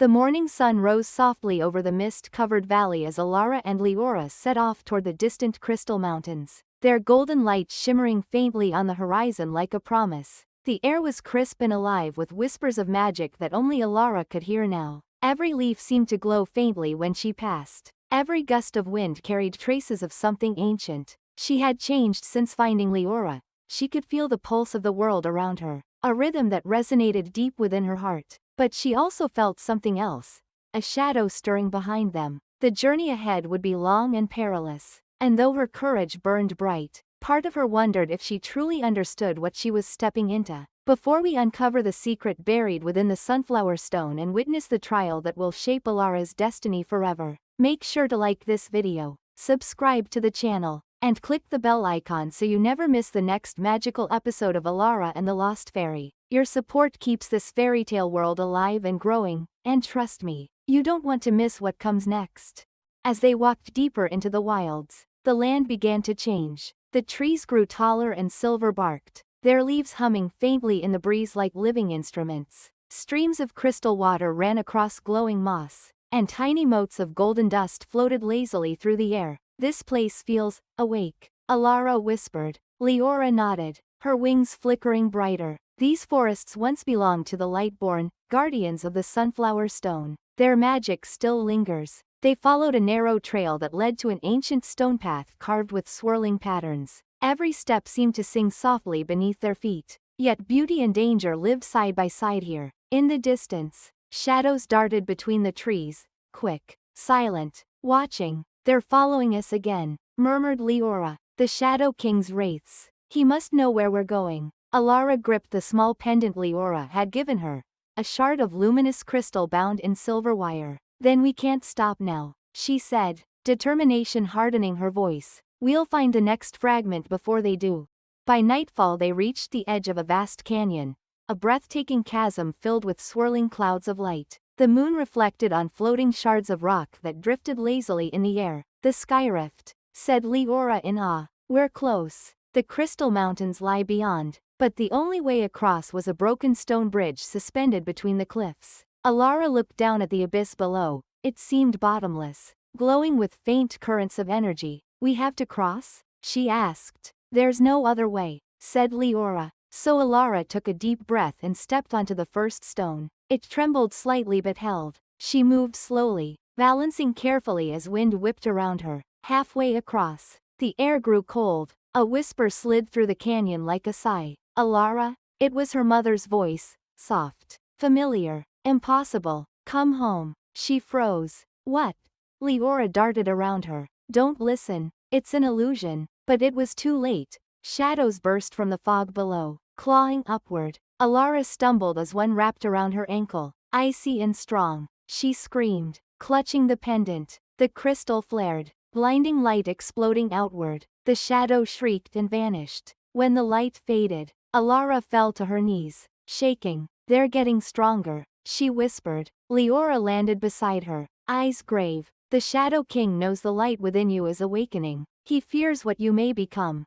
The morning sun rose softly over the mist-covered valley as Elara and Liora set off toward the distant crystal mountains, their golden light shimmering faintly on the horizon like a promise. The air was crisp and alive with whispers of magic that only Elara could hear now. Every leaf seemed to glow faintly when she passed. Every gust of wind carried traces of something ancient. She had changed since finding Liora. She could feel the pulse of the world around her, a rhythm that resonated deep within her heart. But she also felt something else, a shadow stirring behind them. The journey ahead would be long and perilous, and though her courage burned bright, part of her wondered if she truly understood what she was stepping into. Before we uncover the secret buried within the sunflower stone and witness the trial that will shape Elara's destiny forever, make sure to like this video, subscribe to the channel, and click the bell icon so you never miss the next magical episode of Elara and the Lost Fairy. Your support keeps this fairy tale world alive and growing, and trust me, you don't want to miss what comes next. As they walked deeper into the wilds, the land began to change. The trees grew taller and silver-barked, their leaves humming faintly in the breeze like living instruments. Streams of crystal water ran across glowing moss, and tiny motes of golden dust floated lazily through the air. This place feels awake, Elara whispered. Liora nodded, her wings flickering brighter. These forests once belonged to the Lightborn, guardians of the sunflower stone. Their magic still lingers. They followed a narrow trail that led to an ancient stone path carved with swirling patterns. Every step seemed to sing softly beneath their feet. Yet beauty and danger lived side by side here. In the distance, shadows darted between the trees, quick, silent, watching. "They're following us again," murmured Liora. "The Shadow King's wraiths. He must know where we're going." Elara gripped the small pendant Liora had given her, a shard of luminous crystal bound in silver wire. "Then we can't stop now," she said, determination hardening her voice. "We'll find the next fragment before they do." By nightfall they reached the edge of a vast canyon, a breathtaking chasm filled with swirling clouds of light. The moon reflected on floating shards of rock that drifted lazily in the air. "The sky rift," said Liora in awe. "We're close. The crystal mountains lie beyond." But the only way across was a broken stone bridge suspended between the cliffs. Elara looked down at the abyss below. It seemed bottomless, glowing with faint currents of energy. "We have to cross?" she asked. "There's no other way," said Liora. So Elara took a deep breath and stepped onto the first stone. It trembled slightly but held. She moved slowly, balancing carefully as wind whipped around her. Halfway across, the air grew cold. A whisper slid through the canyon like a sigh. "Elara?" It was her mother's voice, soft, familiar. "Impossible. Come home." She froze. "What?" Liora darted around her. "Don't listen. It's an illusion." But it was too late. Shadows burst from the fog below, clawing upward. Elara stumbled as one wrapped around her ankle. "Icy and strong," she screamed, clutching the pendant. The crystal flared, blinding light exploding outward. The shadow shrieked and vanished. When the light faded, Elara fell to her knees, shaking. "They're getting stronger," she whispered. Liora landed beside her, eyes grave. "The Shadow King knows the light within you is awakening. He fears what you may become."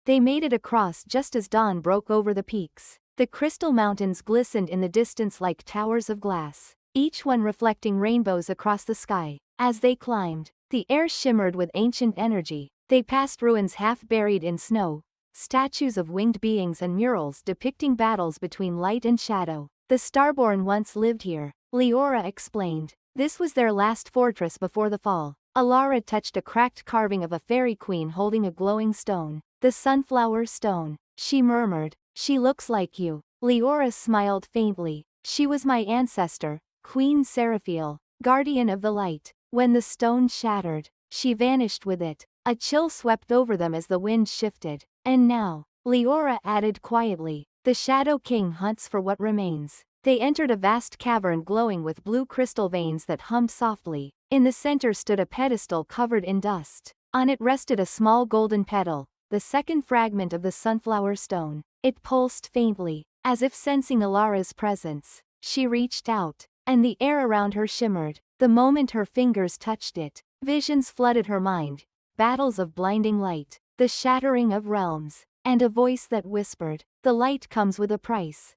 They made it across just as dawn broke over the peaks. The crystal mountains glistened in the distance like towers of glass, each one reflecting rainbows across the sky. As they climbed, the air shimmered with ancient energy. They passed ruins half buried in snow, statues of winged beings and murals depicting battles between light and shadow. "The Starborn once lived here," Liora explained. "This was their last fortress before the fall." Elara touched a cracked carving of a fairy queen holding a glowing stone. "The sunflower stone," she murmured. "She looks like you." Liora smiled faintly. "She was my ancestor, Queen Seraphiel, guardian of the light." When the stone shattered, she vanished with it. A chill swept over them as the wind shifted. "And now," Liora added quietly, "the Shadow King hunts for what remains." They entered a vast cavern glowing with blue crystal veins that hummed softly. In the center stood a pedestal covered in dust. On it rested a small golden petal, the second fragment of the sunflower stone. It pulsed faintly, as if sensing Elara's presence. She reached out, and the air around her shimmered. The moment her fingers touched it, visions flooded her mind. Battles of blinding light, the shattering of realms, and a voice that whispered, "The light comes with a price."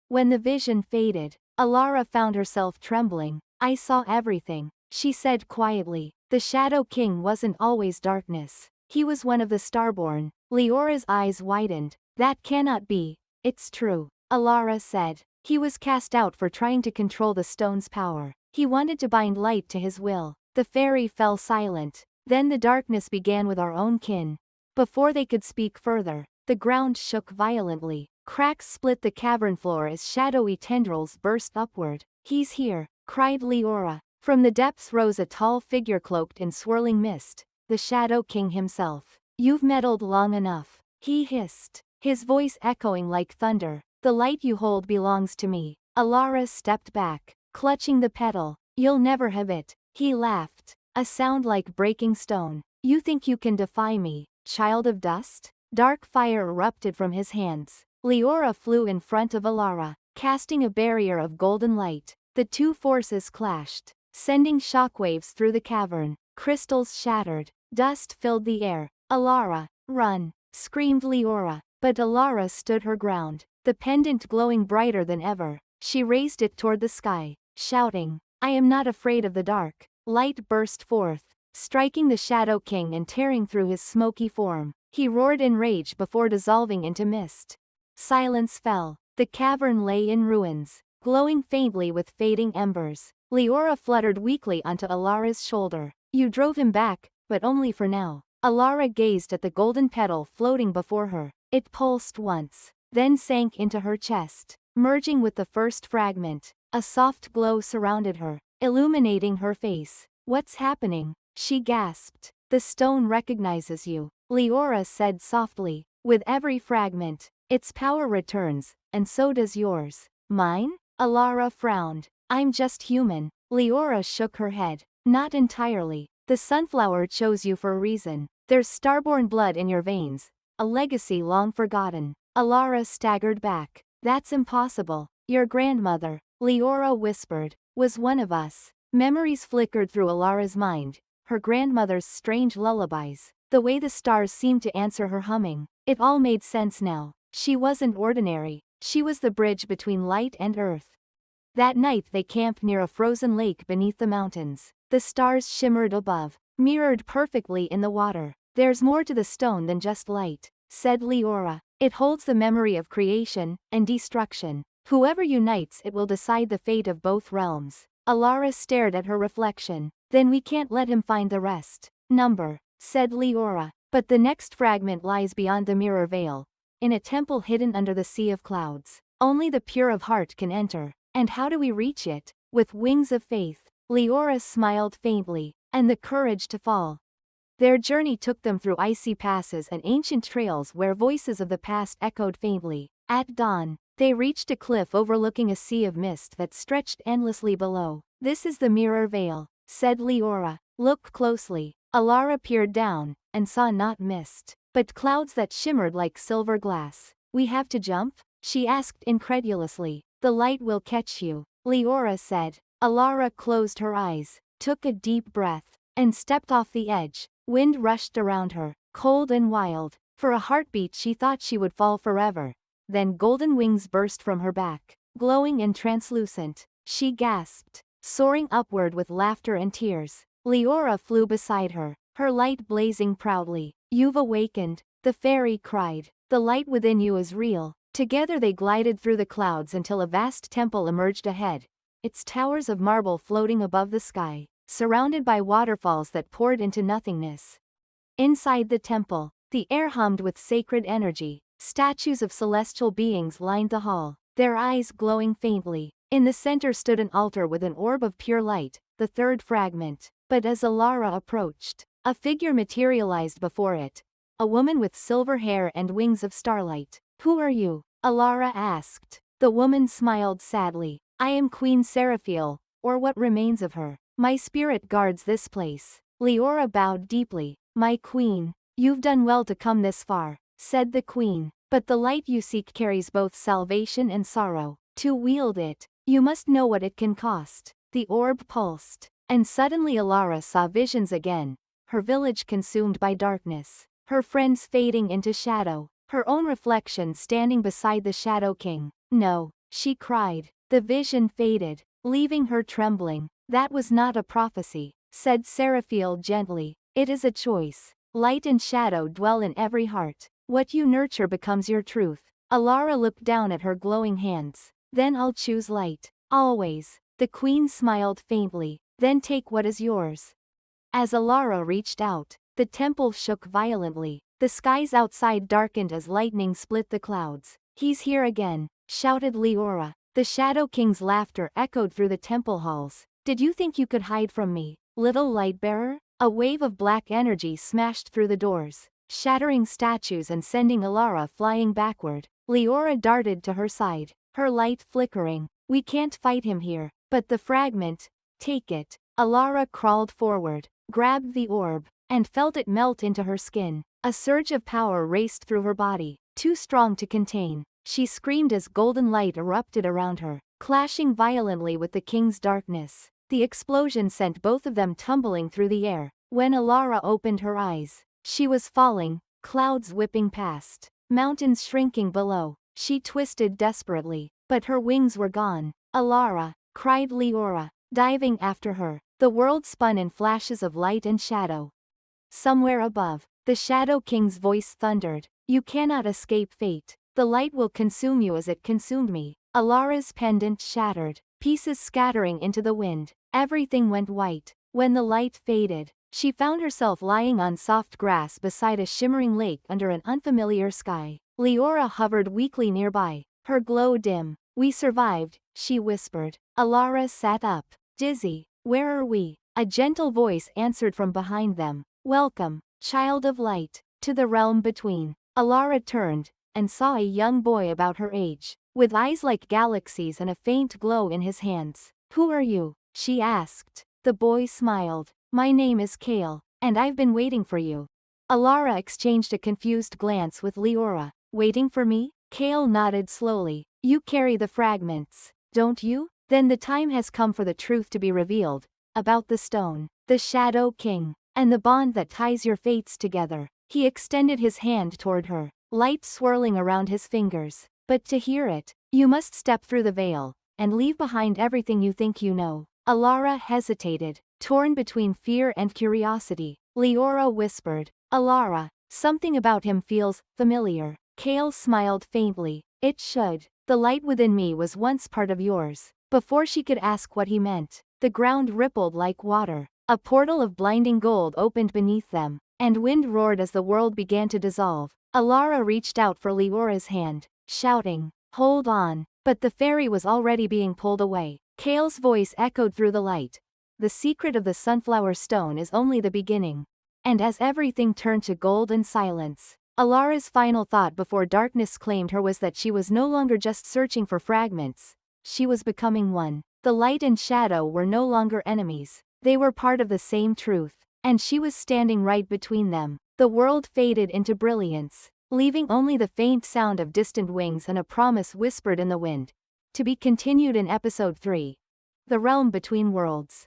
When the vision faded, Elara found herself trembling. I saw everything, she said quietly. The Shadow King wasn't always darkness. He was one of the Starborn. Leora's eyes widened. That cannot be. It's true, Elara said. He was cast out for trying to control the stone's power. He wanted to bind light to his will. The fairy fell silent. Then the darkness began with our own kin. Before they could speak further, the ground shook violently. Cracks split the cavern floor as shadowy tendrils burst upward. He's here, cried Liora. From the depths rose a tall figure cloaked in swirling mist, the Shadow King himself. You've meddled long enough, he hissed, his voice echoing like thunder. The light you hold belongs to me. Elara stepped back, clutching the petal. You'll never have it, he laughed, a sound like breaking stone. You think you can defy me, child of dust? Dark fire erupted from his hands. Liora flew in front of Elara, casting a barrier of golden light. The two forces clashed, sending shockwaves through the cavern. Crystals shattered, dust filled the air. Elara, run, screamed Liora, but Elara stood her ground, the pendant glowing brighter than ever. She raised it toward the sky, shouting, I am not afraid of the dark. Light burst forth, striking the Shadow King and tearing through his smoky form. He roared in rage before dissolving into mist. Silence fell. The cavern lay in ruins, glowing faintly with fading embers. Liora fluttered weakly onto Elara's shoulder. You drove him back, but only for now. Elara gazed at the golden petal floating before her. It pulsed once, then sank into her chest, merging with the first fragment. A soft glow surrounded her, illuminating her face. What's happening? She gasped. The stone recognizes you, Liora said softly. With every fragment, its power returns, and so does yours. Mine? Elara frowned. I'm just human. Liora shook her head. Not entirely. The sunflower chose you for a reason. There's Starborn blood in your veins, a legacy long forgotten. Elara staggered back. That's impossible. Your grandmother, Liora whispered, was one of us. Memories flickered through Elara's mind. Her grandmother's strange lullabies, the way the stars seemed to answer her humming. It all made sense now. She wasn't ordinary. She was the bridge between light and earth. That night they camped near a frozen lake beneath the mountains. The stars shimmered above, mirrored perfectly in the water. There's more to the stone than just light, said Liora. It holds the memory of creation and destruction. Whoever unites it will decide the fate of both realms. Elara stared at her reflection. Then we can't let him find the rest. Number, said Liora. But the next fragment lies beyond the mirror veil, in a temple hidden under the sea of clouds. Only the pure of heart can enter. And how do we reach it? With wings of faith. Liora smiled faintly, and the courage to fall. Their journey took them through icy passes and ancient trails where voices of the past echoed faintly. At dawn, they reached a cliff overlooking a sea of mist that stretched endlessly below. This is the mirror veil, said Liora. Look closely. Elara peered down, and saw not mist, but clouds that shimmered like silver glass. We have to jump? She asked incredulously. The light will catch you, Liora said. Elara closed her eyes, took a deep breath, and stepped off the edge. Wind rushed around her, cold and wild. For a heartbeat she thought she would fall forever. Then golden wings burst from her back, glowing and translucent. She gasped, soaring upward with laughter and tears. Liora flew beside her, her light blazing proudly. You've awakened, the fairy cried. The light within you is real. Together they glided through the clouds until a vast temple emerged ahead, its towers of marble floating above the sky, surrounded by waterfalls that poured into nothingness. Inside the temple, the air hummed with sacred energy. Statues of celestial beings lined the hall, their eyes glowing faintly. In the center stood an altar with an orb of pure light, the third fragment. But as Elara approached, a figure materialized before it, a woman with silver hair and wings of starlight. Who are you? Elara asked. The woman smiled sadly. I am Queen Seraphiel, or what remains of her. My spirit guards this place. Liora bowed deeply. My queen, you've done well to come this far, said the queen. But the light you seek carries both salvation and sorrow. To wield it, you must know what it can cost. The orb pulsed, and suddenly Elara saw visions again. Her village consumed by darkness, her friends fading into shadow, her own reflection standing beside the Shadow King. No, she cried. The vision faded, leaving her trembling. That was not a prophecy, said Seraphiel gently. It is a choice. Light and shadow dwell in every heart. What you nurture becomes your truth. Elara looked down at her glowing hands. Then I'll choose light. Always. The queen smiled faintly. Then take what is yours. As Elara reached out, the temple shook violently. The skies outside darkened as lightning split the clouds. He's here again, shouted Liora. The Shadow King's laughter echoed through the temple halls. Did you think you could hide from me, little light-bearer? A wave of black energy smashed through the doors, shattering statues and sending Elara flying backward. Liora darted to her side, her light flickering. We can't fight him here, but the fragment, take it. Elara crawled forward, grabbed the orb, and felt it melt into her skin. A surge of power raced through her body, too strong to contain. She screamed as golden light erupted around her, clashing violently with the king's darkness. The explosion sent both of them tumbling through the air. When Elara opened her eyes, she was falling, clouds whipping past, mountains shrinking below. She twisted desperately, but her wings were gone. Elara, cried Liora, diving after her. The world spun in flashes of light and shadow. Somewhere above, the Shadow King's voice thundered. You cannot escape fate. The light will consume you as it consumed me. Alara's pendant shattered, pieces scattering into the wind. Everything went white. When the light faded, she found herself lying on soft grass beside a shimmering lake under an unfamiliar sky. Liora hovered weakly nearby, her glow dim. We survived, she whispered. Elara sat up, dizzy. Where are we? A gentle voice answered from behind them. Welcome, child of light, to the realm between. Elara turned, and saw a young boy about her age, with eyes like galaxies and a faint glow in his hands. Who are you? She asked. The boy smiled. My name is Kale, and I've been waiting for you. Elara exchanged a confused glance with Liora. Waiting for me? Kale nodded slowly. You carry the fragments, don't you? Then the time has come for the truth to be revealed, about the stone, the Shadow King, and the bond that ties your fates together. He extended his hand toward her, light swirling around his fingers. But to hear it, you must step through the veil, and leave behind everything you think you know. Elara hesitated, torn between fear and curiosity. Liora whispered, Elara, something about him feels familiar. Kale smiled faintly. It should. The light within me was once part of yours. Before she could ask what he meant, the ground rippled like water. A portal of blinding gold opened beneath them, and wind roared as the world began to dissolve. Elara reached out for Liora's hand, shouting, Hold on, but the fairy was already being pulled away. Kale's voice echoed through the light. The secret of the sunflower stone is only the beginning. And as everything turned to gold and silence, Alara's final thought before darkness claimed her was that she was no longer just searching for fragments. She was becoming one. The light and shadow were no longer enemies. They were part of the same truth, and she was standing right between them. The world faded into brilliance, leaving only the faint sound of distant wings and a promise whispered in the wind. To be continued in episode 3. The Realm Between Worlds.